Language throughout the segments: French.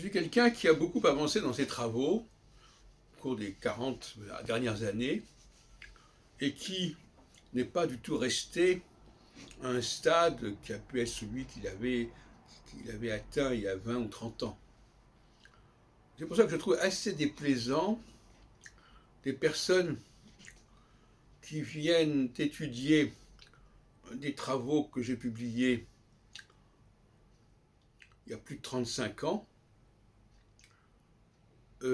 suis quelqu'un qui a beaucoup avancé dans ses travaux au cours des 40 dernières années et qui n'est pas du tout resté à un stade qui a pu être celui qu'il avait atteint il y a 20 ou 30 ans. C'est pour ça que je trouve assez déplaisant des personnes qui viennent étudier des travaux que j'ai publiés il y a plus de 35 ans,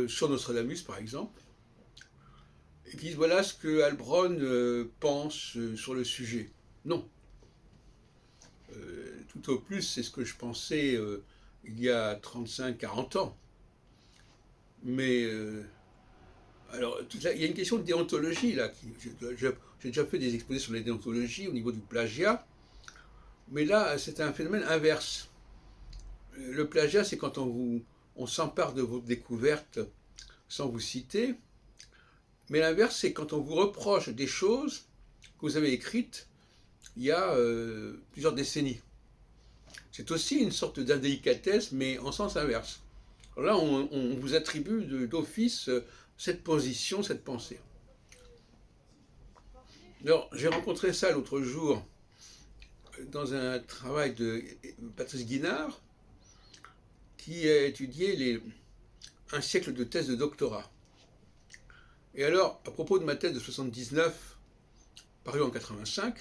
sur Nostradamus par exemple, et qui disent voilà ce que Heilbronn pense sur le sujet. Non. Tout au plus, c'est ce que je pensais il y a 35-40 ans. Mais alors, il y a une question de déontologie là. J'ai déjà fait des exposés sur la déontologie au niveau du plagiat, mais là, c'est un phénomène inverse. Le plagiat, c'est quand on s'empare de vos découvertes sans vous citer, mais l'inverse, c'est quand on vous reproche des choses que vous avez écrites il y a plusieurs décennies. C'est aussi une sorte d'indélicatesse, mais en sens inverse. Alors là, on vous attribue d'office cette position, cette pensée. Alors, j'ai rencontré ça l'autre jour dans un travail de Patrice Guinard, qui a étudié un siècle de thèse de doctorat. Et alors, à propos de ma thèse de 79, parue en 85,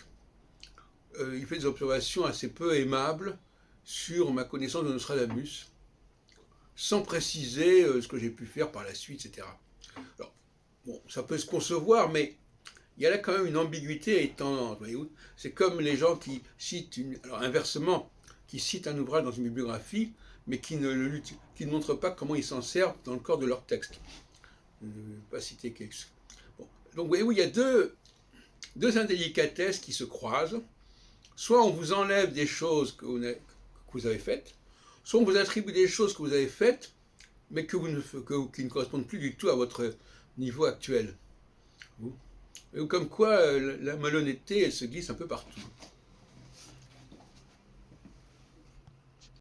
il fait des observations assez peu aimables sur ma connaissance de Nostradamus, sans préciser ce que j'ai pu faire par la suite, etc. Alors, bon, ça peut se concevoir, mais il y a là quand même une ambiguïté étonnante. C'est comme les gens qui citent, alors inversement, qui citent un ouvrage dans une bibliographie, mais qui ne montrent pas comment ils s'en servent dans le corps de leur texte. Je ne vais pas citer quelque chose. Bon. Donc vous voyez, il y a deux indélicatesses qui se croisent. Soit on vous enlève des choses que vous avez faites, soit on vous attribue des choses que vous avez faites, mais qui ne correspondent plus du tout à votre niveau actuel. Comme quoi, la malhonnêteté, elle se glisse un peu partout.